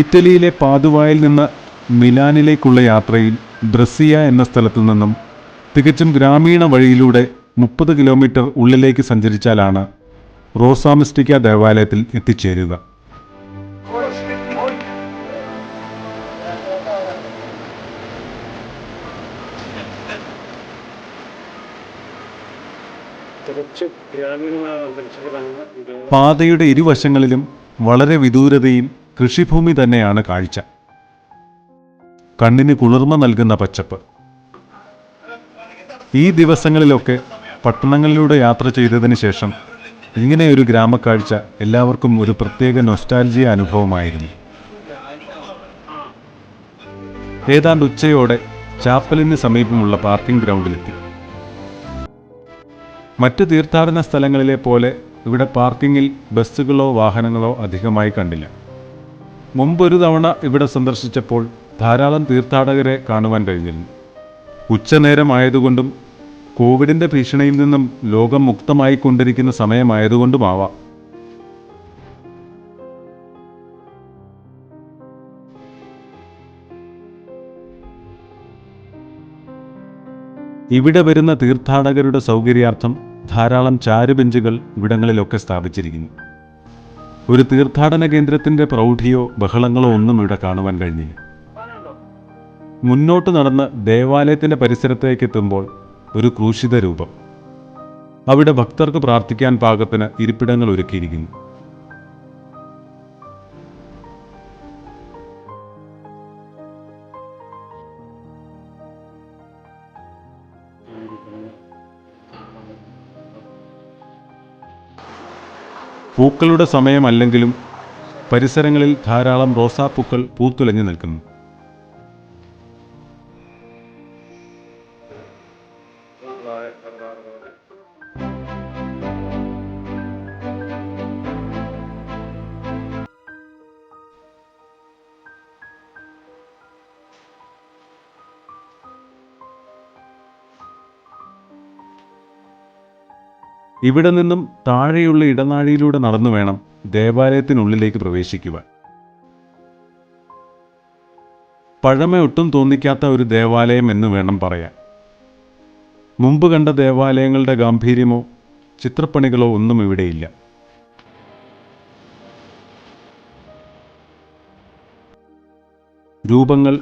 ഇറ്റലിയിലെ പാദുവായിൽ നിന്ന് മിലാനിലേക്കുള്ള യാത്രയിൽ ബ്രസിയ എന്ന സ്ഥലത്തു നിന്നും തികച്ചും ഗ്രാമീണ വഴിയിലൂടെ 30 കിലോമീറ്റർ ഉള്ളിലേക്ക് സഞ്ചരിച്ചാലാണ് റോസാമിസ്റ്റിക്ക ദേവാലയത്തിൽ എത്തിച്ചേരുക. പാതയുടെ ഇരുവശങ്ങളിലും വളരെ വിദൂരതയിൽ കൃഷിഭൂമി തന്നെയാണ് കാഴ്ച. കണ്ണിന് കുളിർമ നൽകുന്ന പച്ചപ്പ്. ഈ ദിവസങ്ങളിലൊക്കെ പട്ടണങ്ങളിലൂടെ യാത്ര ചെയ്തതിന് ശേഷം ഇങ്ങനെയൊരു ഗ്രാമക്കാഴ്ച എല്ലാവർക്കും ഒരു പ്രത്യേക നൊസ്റ്റാൾജിയ അനുഭവമായിരുന്നു. ഏതാണ്ട് ഉച്ചയോടെ ചാപ്പലിന് സമീപമുള്ള പാർക്കിംഗ് ഗ്രൗണ്ടിലെത്തി. മറ്റ് തീർത്ഥാടന സ്ഥലങ്ങളിലെ പോലെ ഇവിടെ പാർക്കിങ്ങിൽ ബസ്സുകളോ വാഹനങ്ങളോ അധികമായി കണ്ടില്ല. മുമ്പൊരു തവണ ഇവിടെ സന്ദർശിച്ചപ്പോൾ ധാരാളം തീർത്ഥാടകരെ കാണുവാൻ കഴിഞ്ഞിരുന്നു. ഉച്ചനേരമായതുകൊണ്ടും കോവിഡിൻ്റെ ഭീഷണിയിൽ നിന്നും ലോകം മുക്തമായി കൊണ്ടിരിക്കുന്ന സമയമായതുകൊണ്ടുമാവാം. ഇവിടെ വരുന്ന തീർത്ഥാടകരുടെ സൗകര്യാർത്ഥം ധാരാളം ചാരുബെഞ്ചുകൾ ഇവിടങ്ങളിലൊക്കെ സ്ഥാപിച്ചിരിക്കുന്നു. ഒരു തീർത്ഥാടന കേന്ദ്രത്തിൻ്റെ പ്രൗഢിയോ ബഹളങ്ങളോ ഒന്നും ഇവിടെ കാണുവാൻ കഴിഞ്ഞില്ല. മുന്നോട്ട് നടന്ന് ദേവാലയത്തിൻ്റെ പരിസരത്തേക്ക് എത്തുമ്പോൾ ഒരു ക്രൂശിത രൂപം. അവിടെ ഭക്തർക്ക് പ്രാർത്ഥിക്കാൻ പാകത്തിന് ഇരിപ്പിടങ്ങൾ ഒരുക്കിയിരിക്കുന്നു. പൂക്കളുടെ സമയമല്ലെങ്കിലും പരിസരങ്ങളിൽ ധാരാളം റോസാപ്പൂക്കൾ പൂത്തുലഞ്ഞു നിൽക്കുന്നു. ഇവിടെ നിന്നും താഴെയുള്ള ഇടനാഴിയിലൂടെ നടന്നു വേണം ദേവാലയത്തിനുള്ളിലേക്ക് പ്രവേശിക്കുവാൻ. പഴമ ഒട്ടും തോന്നിക്കാത്ത ഒരു ദേവാലയം എന്ന് വേണം പറയാൻ. മുമ്പ് കണ്ട ദേവാലയങ്ങളുടെ ഗാംഭീര്യമോ ചിത്രപ്പണികളോ ഒന്നും ഇവിടെയില്ല. രൂപങ്ങൾ,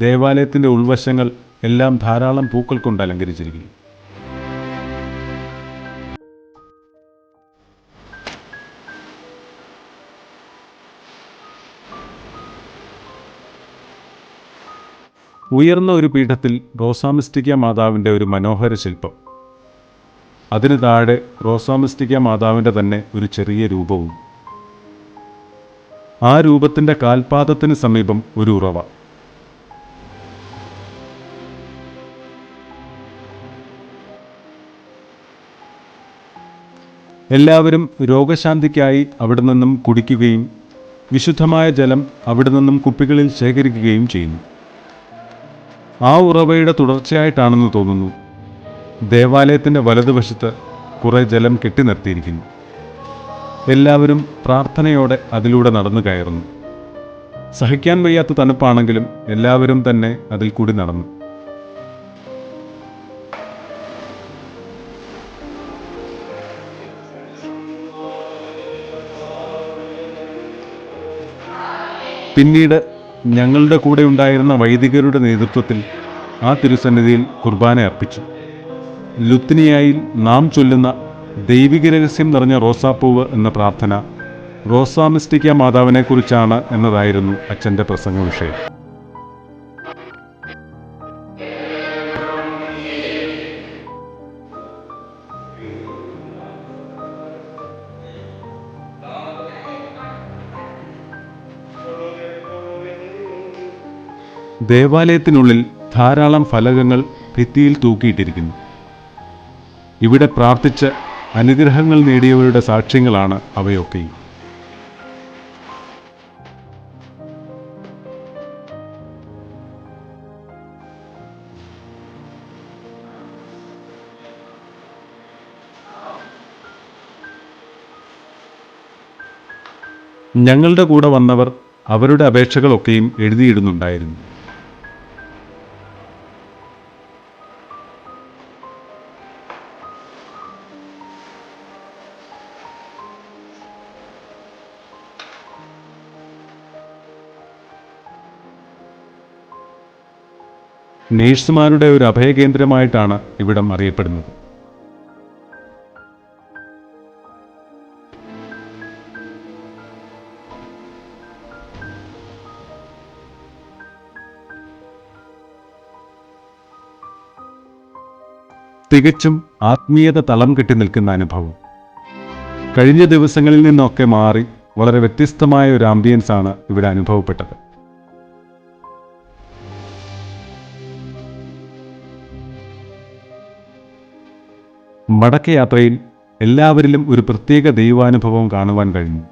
ദേവാലയത്തിൻ്റെ ഉൾവശങ്ങൾ എല്ലാം ധാരാളം പൂക്കൾ കൊണ്ട് അലങ്കരിച്ചിരിക്കുന്നു. ഉയർന്ന ഒരു പീഠത്തിൽ റോസാമിസ്റ്റിക്ക മാതാവിൻ്റെ ഒരു മനോഹര ശില്പം. അതിന് താഴെ റോസാമിസ്റ്റിക്ക മാതാവിൻ്റെ തന്നെ ഒരു ചെറിയ രൂപവും. ആ രൂപത്തിൻ്റെ കാൽപാദത്തിന് സമീപം ഒരു ഉറവ. എല്ലാവരും രോഗശാന്തിക്കായി അവിടെ നിന്നും കുടിക്കുകയും വിശുദ്ധമായ ജലം അവിടെ നിന്നും കുപ്പികളിൽ ശേഖരിക്കുകയും ചെയ്യുന്നു. ആ ഉറവയുടെ തുടർച്ചയായിട്ടാണെന്ന് തോന്നുന്നു ദേവാലയത്തിൻ്റെ വലതുവശത്ത് കുറേ ജലം കെട്ടി നിർത്തിയിരിക്കുന്നു. എല്ലാവരും പ്രാർത്ഥനയോടെ അതിലൂടെ നടന്നു കയറുന്നു. സഹിക്കാൻ വയ്യാത്ത തണുപ്പാണെങ്കിലും എല്ലാവരും തന്നെ അതിൽ കൂടി നടന്നു. പിന്നീട് ഞങ്ങളുടെ കൂടെ ഉണ്ടായിരുന്ന വൈദികരുടെ നേതൃത്വത്തിൽ ആ തിരുസന്നിധിയിൽ കുർബാന അർപ്പിച്ചു. ലുത്തിനിയായിൽ നാം ചൊല്ലുന്ന ദൈവിക രഹസ്യം നിറഞ്ഞ റോസാപ്പൂവ് എന്ന പ്രാർത്ഥന റോസാമിസ്റ്റിക്ക മാതാവിനെക്കുറിച്ചാണ് എന്നതായിരുന്നു അച്ഛൻ്റെ പ്രസംഗ വിഷയം. ദേവാലയത്തിനുള്ളിൽ ധാരാളം ഫലകങ്ങൾ ഭിത്തിയിൽ തൂക്കിയിട്ടിരിക്കുന്നു. ഇവിടെ പ്രാർത്ഥിച്ച് അനുഗ്രഹങ്ങൾ നേടിയവരുടെ സാക്ഷ്യങ്ങളാണ് അവയൊക്കെയും. ഞങ്ങളുടെ കൂടെ വന്നവർ അവരുടെ അപേക്ഷകളൊക്കെയും എഴുതിയിടുന്നുണ്ടായിരുന്നു. നേഴ്സുമാരുടെ ഒരു അഭയകേന്ദ്രമായിട്ടാണ് ഇവിടം അറിയപ്പെടുന്നത്. തികച്ചും ആത്മീയത തളം കെട്ടി നിൽക്കുന്ന അനുഭവം. കഴിഞ്ഞ ദിവസങ്ങളിൽ നിന്നൊക്കെ മാറി വളരെ വ്യത്യസ്തമായ ഒരു ആംബിയൻസ് ആണ് ഇവിടെ അനുഭവപ്പെട്ടത്. മടക്കയാത്രയിൽ എല്ലാവരിലും ഒരു പ്രത്യേക ദൈവാനുഭവം കാണുവാൻ കഴിഞ്ഞു.